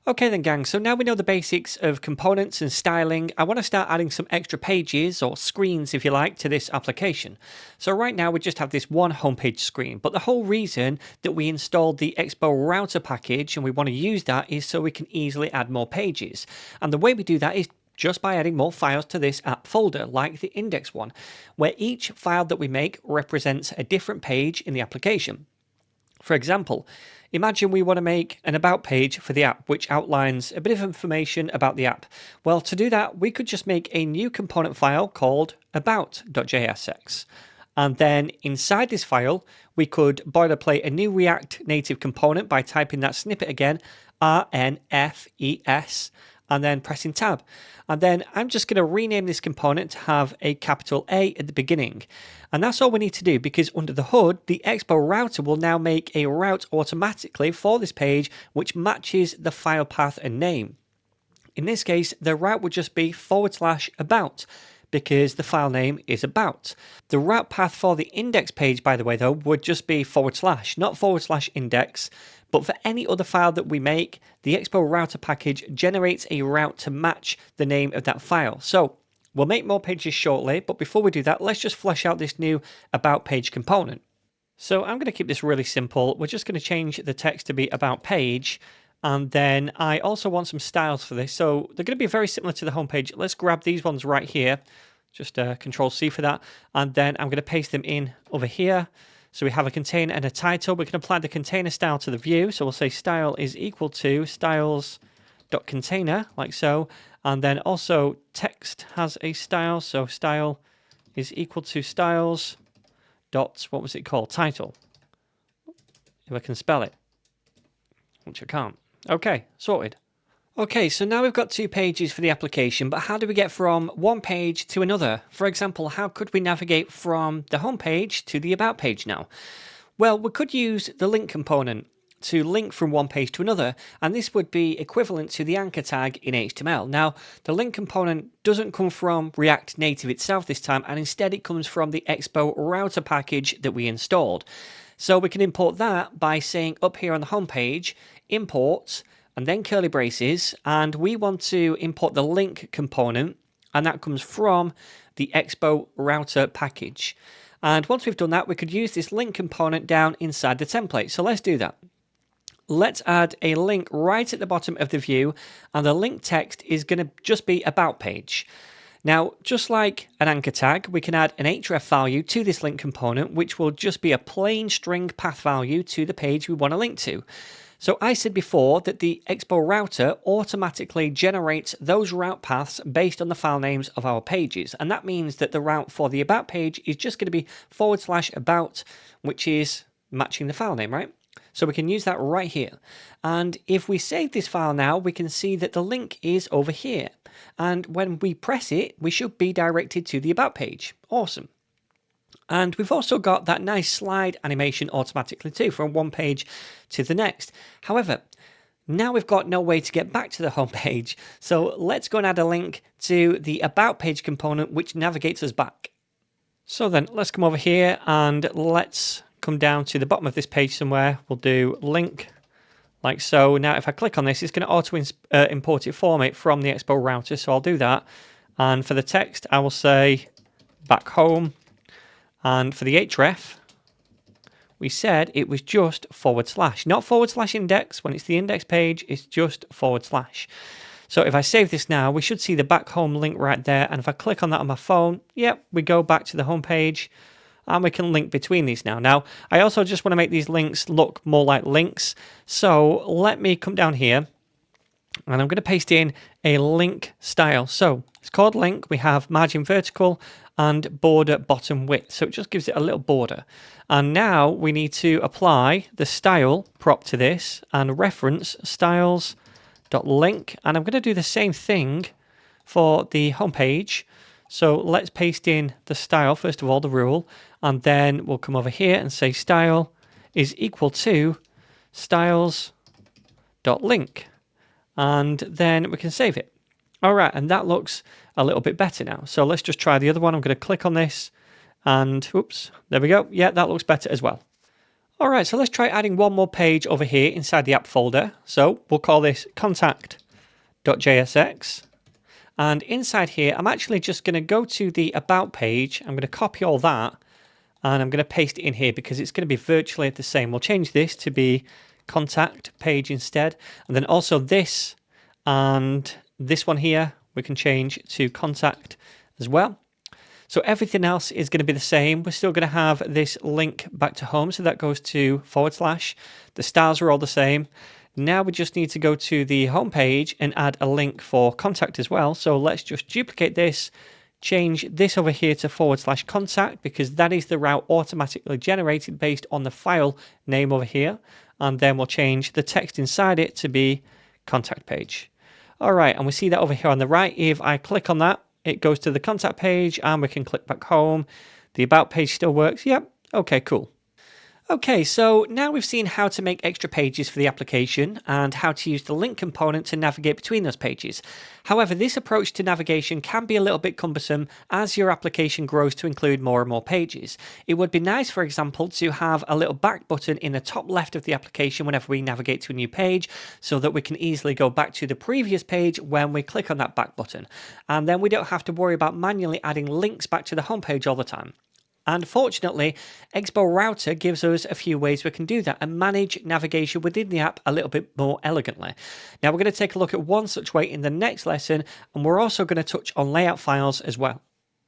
Okay then gang, so now we know the basics of components and styling. I want to start adding some extra pages or screens if you like to this application. So right now we just have this one homepage screen, but the whole reason that we installed the Expo router package and we want to use that is so we can easily add more pages. And the way we do that is just by adding more files to this app folder, like the index one, where each file that we make represents a different page in the application. For example, imagine we want to make an about page for the app, which outlines a bit of information about the app. Well, to do that, we could just make a new component file called about.jsx. And then inside this file, we could boilerplate a new React Native component by typing that snippet again, RNFES, and then pressing tab. And then I'm just going to rename this component to have a capital A at the beginning. And that's all we need to do, because under the hood, the Expo router will now make a route automatically for this page, which matches the file path and name. In this case, the route would just be /about, because the file name is about. The route path for the index page, by the way, though, would just be /, not /index. But for any other file that we make, the Expo router package generates a route to match the name of that file. So we'll make more pages shortly, but before we do that, let's just flesh out this new about page component. So I'm going to keep this really simple. We're just going to change the text to be about page. And then I also want some styles for this. So they're going to be very similar to the homepage. Let's grab these ones right here. Just Control C for that. And then I'm going to paste them in over here. So we have a container and a title. We can apply the container style to the view. So we'll say style is equal to styles.container, like so. And then also text has a style. So style is equal to styles dot, what was it called? Title. If I can spell it, which I can't. Okay, sorted. Okay, so now we've got 2 pages for the application, but how do we get from one page to another? For example, how could we navigate from the home page to the about page now? Well, we could use the link component to link from one page to another, and this would be equivalent to the anchor tag in HTML. Now, the link component doesn't come from React Native itself this time, and instead it comes from the Expo router package that we installed. So we can import that by saying up here on the home page, import, and then curly braces, and we want to import the link component, and that comes from the Expo router package. And once we've done that, we could use this link component down inside the template. So let's do that. Let's add a link right at the bottom of the view, and the link text is going to just be about page. Now, just like an anchor tag, we can add an href value to this link component, which will just be a plain string path value to the page we want to link to. So I said before that the Expo router automatically generates those route paths based on the file names of our pages. And that means that the route for the about page is just going to be /about, which is matching the file name, right? So we can use that right here. And if we save this file now, we can see that the link is over here. And when we press it, we should be directed to the about page. Awesome. And we've also got that nice slide animation automatically too, from one page to the next. However, now we've got no way to get back to the home page. So let's go and add a link to the about page component, which navigates us back. So then let's come over here and let's come down to the bottom of this page somewhere. We'll do link like so. Now, if I click on this, it's going to auto import it for me from the Expo router. So I'll do that. And for the text, I will say back home. And for the href, we said it was just /, not /index. When it's the index page, it's just /. So if I save this now, we should see the back home link right there. And if I click on that on my phone, yep, we go back to the home page and we can link between these now. Now, I also just want to make these links look more like links. So let me come down here and I'm going to paste in a link style. So it's called link. We have margin vertical and border bottom width. So it just gives it a little border. And now we need to apply the style prop to this and reference styles.link. And I'm going to do the same thing for the home page. So let's paste in the style, first of all, the rule, and then we'll come over here and say style is equal to styles.link. And then we can save it. All right, and that looks a little bit better now. So let's just try the other one. I'm going to click on this and oops, there we go. Yeah, that looks better as well. All right, so let's try adding one more page over here inside the app folder. So we'll call this contact.jsx. And inside here, I'm actually just going to go to the About page. I'm going to copy all that and I'm going to paste it in here because it's going to be virtually the same. We'll change this to be Contact page instead. And then also this and this one here, we can change to Contact as well. So everything else is going to be the same. We're still going to have this link back to home. So that goes to /. The styles are all the same. Now we just need to go to the home page and add a link for contact as well. So let's just duplicate this, change this over here to / contact because that is the route automatically generated based on the file name over here. And then we'll change the text inside it to be contact page. All right, and we see that over here on the right. If I click on that, it goes to the contact page and we can click back home. The about page still works. Yep. Okay, cool. Okay, so now we've seen how to make extra pages for the application and how to use the link component to navigate between those pages. However, this approach to navigation can be a little bit cumbersome as your application grows to include more and more pages. It would be nice, for example, to have a little back button in the top left of the application whenever we navigate to a new page so that we can easily go back to the previous page when we click on that back button. And then we don't have to worry about manually adding links back to the home page all the time. And fortunately, Expo Router gives us a few ways we can do that and manage navigation within the app a little bit more elegantly. Now we're going to take a look at one such way in the next lesson, and we're also going to touch on layout files as well.